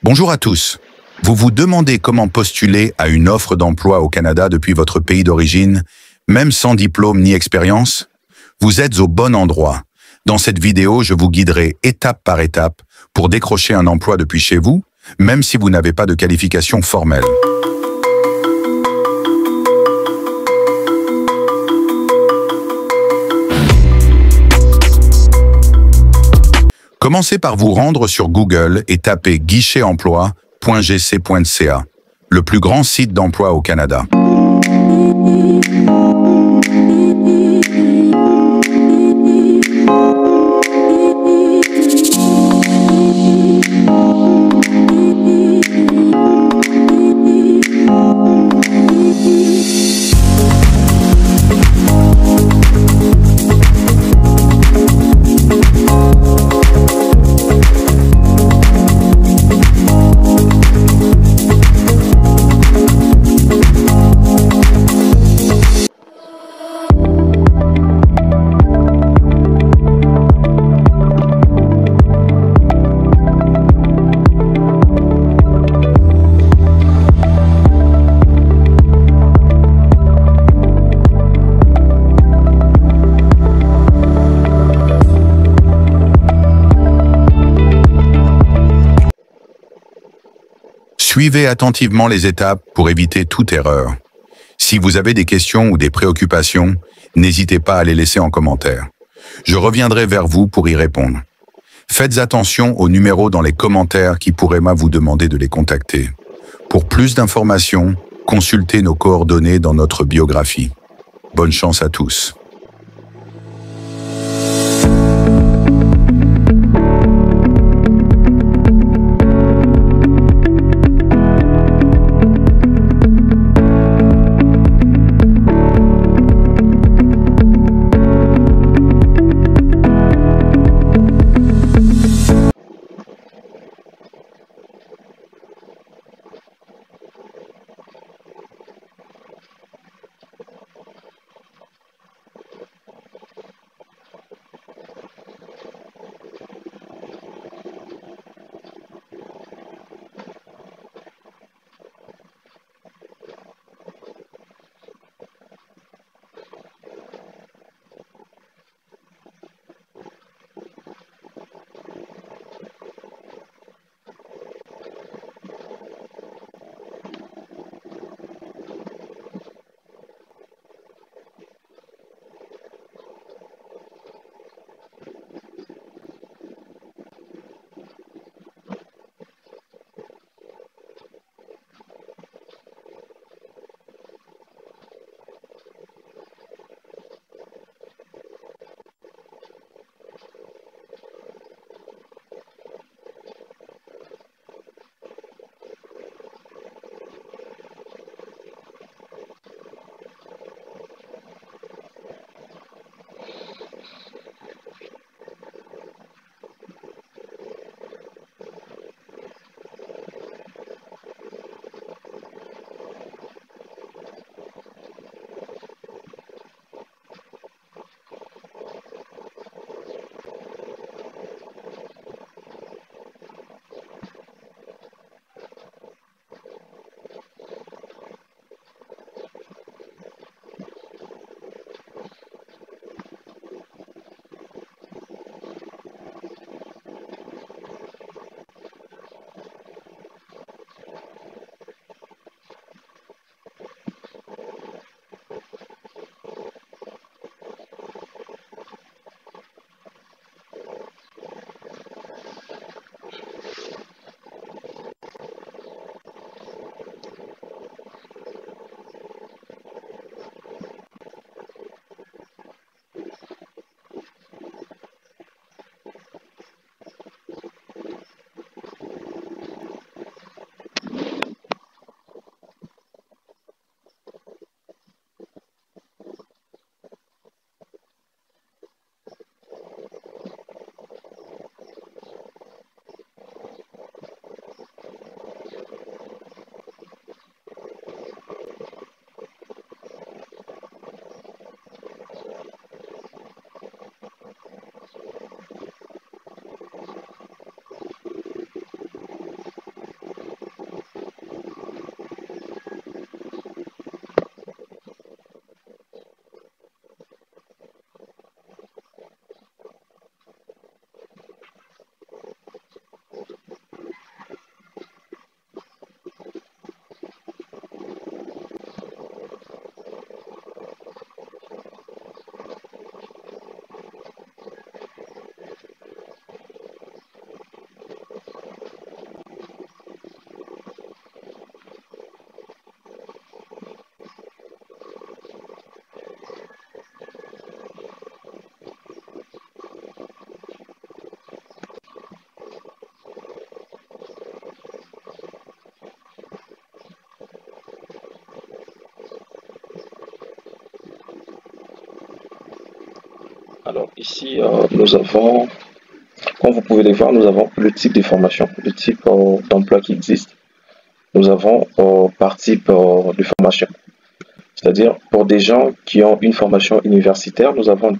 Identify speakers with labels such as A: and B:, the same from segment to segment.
A: Bonjour à tous. Vous vous demandez comment postuler à une offre d'emploi au Canada depuis votre pays d'origine, même sans diplôme ni expérience? Vous êtes au bon endroit. Dans cette vidéo, je vous guiderai étape par étape pour décrocher un emploi depuis chez vous, même si vous n'avez pas de qualification formelle. Commencez par vous rendre sur Google et tapez guichetemploi.gc.ca, le plus grand site d'emploi au Canada. Suivez attentivement les étapes pour éviter toute erreur. Si vous avez des questions ou des préoccupations, n'hésitez pas à les laisser en commentaire. Je reviendrai vers vous pour y répondre. Faites attention aux numéros dans les commentaires qui pourraient vous demander de les contacter. Pour plus d'informations, consultez nos coordonnées dans notre biographie. Bonne chance à tous.
B: Alors ici, nous avons, comme vous pouvez le voir, nous avons le type de formation, le type d'emploi qui existe. Nous avons par type de formation. C'est-à-dire, pour des gens qui ont une formation universitaire, nous avons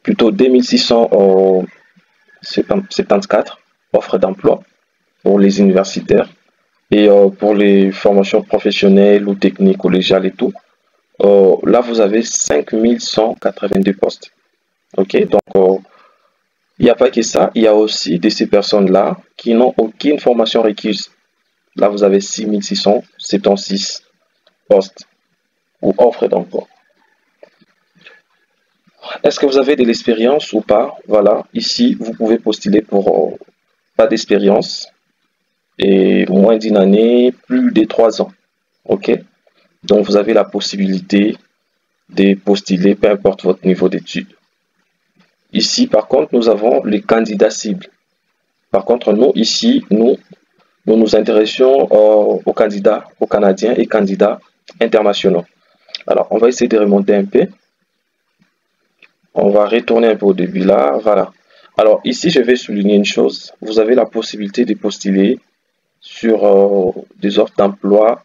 B: plutôt 2674 offres d'emploi pour les universitaires. Et pour les formations professionnelles ou techniques, collégiales et tout, là, vous avez 5182 postes. OK? Donc, il n'y a pas que ça, il y a aussi de ces personnes-là qui n'ont aucune formation requise. Là, vous avez 6676 postes ou offres d'emploi. Est-ce que vous avez de l'expérience ou pas? Voilà, ici, vous pouvez postuler pour pas d'expérience et moins d'une année, plus de 3 ans. OK? Donc, vous avez la possibilité de postuler, peu importe votre niveau d'études. Ici, par contre, nous avons les candidats cibles. Par contre, nous, ici, nous nous intéressions aux candidats, aux Canadiens et candidats internationaux. Alors, on va essayer de remonter un peu. On va retourner un peu au début là. Voilà. Alors, ici, je vais souligner une chose. Vous avez la possibilité de postuler sur des offres d'emploi.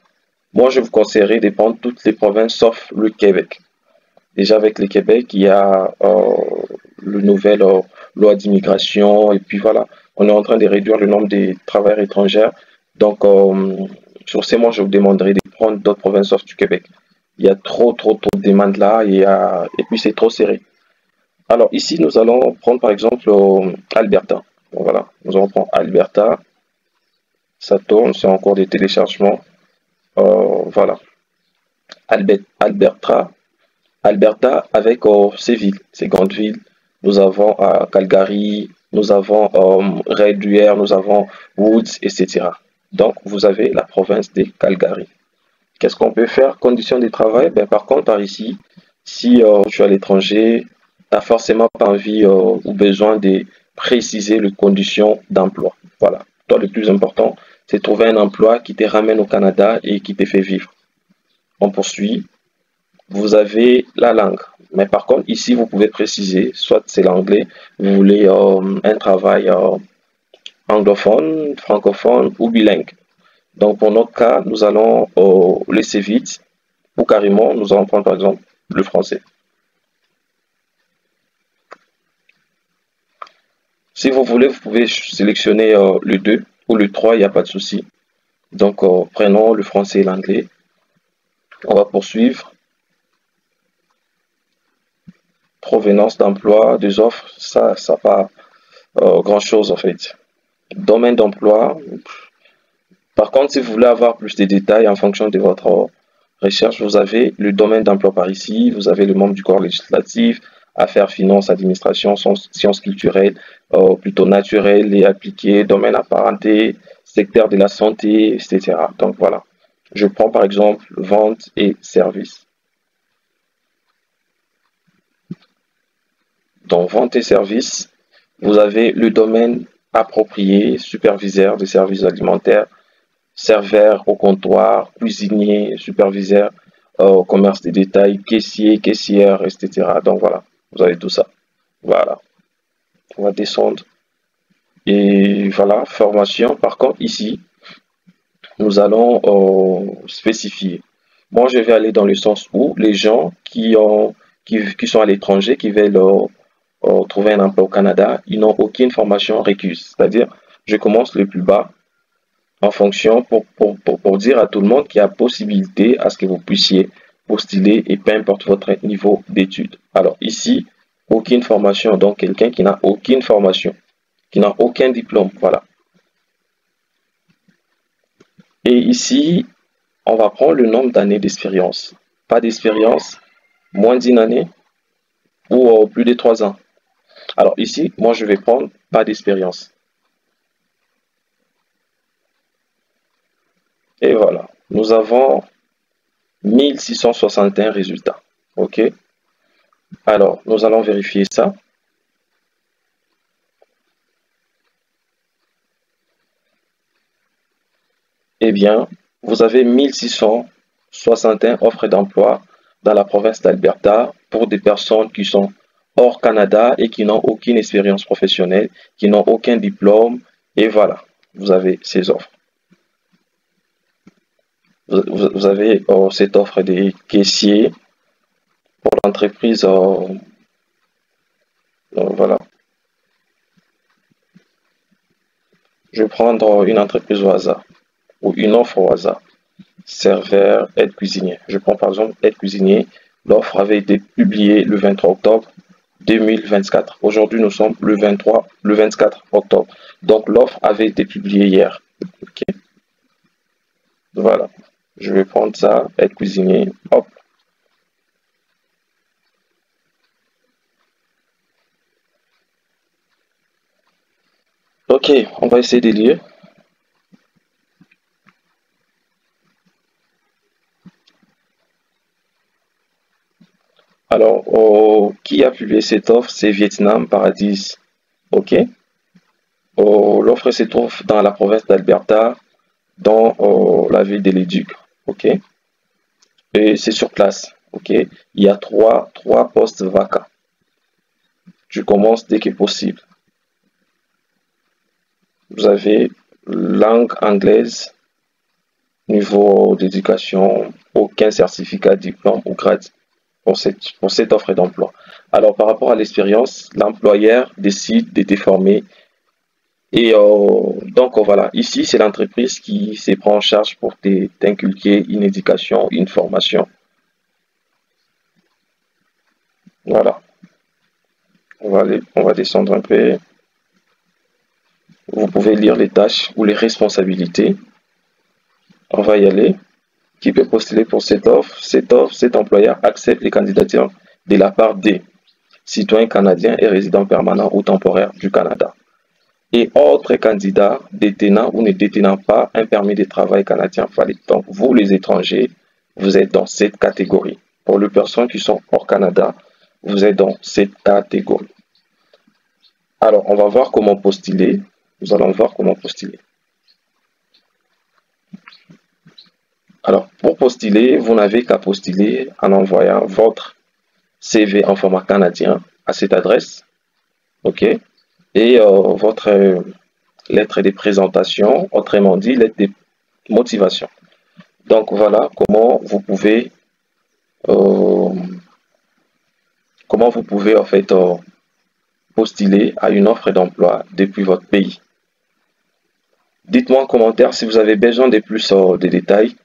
B: Moi, je vous conseillerais de prendre toutes les provinces sauf le Québec. Déjà, avec le Québec, il y a le nouvelle loi d'immigration. Et puis voilà, on est en train de réduire le nombre de travailleurs étrangers. Donc, sur ces mois, je vous demanderai de prendre d'autres provinces sauf du Québec. Il y a trop de demandes là et puis c'est trop serré. Alors ici, nous allons prendre par exemple Alberta. Donc, voilà, nous allons prendre Alberta. Ça tourne, c'est en cours de téléchargement. Voilà. Alberta, avec ces villes, ces grandes villes. Nous avons Calgary, nous avons Red Deer, nous avons Woods, etc. Donc, vous avez la province de Calgary. Qu'est-ce qu'on peut faire? Conditions de travail, ben, par contre, par ici, si tu es à l'étranger, tu n'as forcément pas envie ou besoin de préciser les conditions d'emploi. Voilà. Toi, le plus important, c'est trouver un emploi qui te ramène au Canada et qui te fait vivre. On poursuit. Vous avez la langue. Mais par contre, ici, vous pouvez préciser, soit c'est l'anglais, vous voulez un travail anglophone, francophone ou bilingue. Donc, pour notre cas, nous allons laisser vite ou carrément, nous allons prendre par exemple le français. Si vous voulez, vous pouvez sélectionner le 2 ou le 3, il n'y a pas de souci. Donc, prenons le français et l'anglais. On va poursuivre. Provenance d'emploi, des offres, ça pas grand-chose en fait. Domaine d'emploi. Par contre, si vous voulez avoir plus de détails en fonction de votre recherche, vous avez le domaine d'emploi par ici, vous avez le membre du corps législatif, affaires, finances, administration, sciences culturelles, plutôt naturelles et appliquées, domaine apparenté, secteur de la santé, etc. Donc voilà. Je prends par exemple vente et services. Dans vente et services, vous avez le domaine approprié, superviseur des services alimentaires, serveur au comptoir, cuisinier, superviseur au commerce de détail, caissier, caissière, etc. Donc voilà, vous avez tout ça. Voilà, on va descendre. Et voilà, formation. Par contre, ici, nous allons spécifier. Moi, je vais aller dans le sens où les gens qui sont à l'étranger, qui veulent trouver un emploi au Canada, ils n'ont aucune formation requise. C'est-à-dire, je commence le plus bas en fonction pour dire à tout le monde qu'il y a possibilité à ce que vous puissiez postuler et peu importe votre niveau d'études. Alors ici, aucune formation, donc quelqu'un qui n'a aucune formation, qui n'a aucun diplôme, voilà. Et ici, on va prendre le nombre d'années d'expérience. Pas d'expérience, moins d'une année ou plus de 3 ans. Alors ici, moi je vais prendre pas d'expérience. Et voilà, nous avons 1661 résultats. OK? Alors, nous allons vérifier ça. Eh bien, vous avez 1661 offres d'emploi dans la province d'Alberta pour des personnes qui sont hors Canada et qui n'ont aucune expérience professionnelle, qui n'ont aucun diplôme. Et voilà, vous avez ces offres. Vous avez cette offre des caissiers pour l'entreprise. Voilà. Je vais prendre une entreprise au hasard ou une offre au hasard. Serveur, aide cuisinier. Je prends par exemple aide cuisinier. L'offre avait été publiée le 23 octobre 2024. Aujourd'hui, nous sommes le 24 octobre. Donc, l'offre avait été publiée hier. Ok. Voilà. Je vais prendre ça, aide cuisinier. Hop. Ok, on va essayer de lire. Alors, qui a publié cette offre? C'est Vietnam Paradis. Ok. L'offre se trouve dans la province d'Alberta, dans la ville de Leduc. Ok. Et c'est sur place. Ok. Il y a trois postes vacants. Tu commences dès que possible. Vous avez langue anglaise, niveau d'éducation, aucun certificat, diplôme ou grade pour cette offre d'emploi. Alors, par rapport à l'expérience, l'employeur décide de te former. Et donc, voilà, ici, c'est l'entreprise qui se prend en charge pour t'inculquer une éducation, une formation. Voilà. On va descendre un peu. Vous pouvez lire les tâches ou les responsabilités. On va y aller. Qui peut postuler pour cette offre? Cet employeur accepte les candidatures de la part des citoyens canadiens et résidents permanents ou temporaires du Canada et autres candidats détenant ou ne détenant pas un permis de travail canadien valide. Donc, vous, les étrangers, vous êtes dans cette catégorie. Pour les personnes qui sont hors Canada, vous êtes dans cette catégorie. Alors, on va voir comment postuler. Nous allons voir comment postuler. Alors, pour postuler, vous n'avez qu'à postuler en envoyant votre CV en format canadien à cette adresse. OK? Et votre lettre de présentation, autrement dit, lettre de motivation. Donc, voilà comment vous pouvez en fait postuler à une offre d'emploi depuis votre pays. Dites-moi en commentaire si vous avez besoin de plus de détails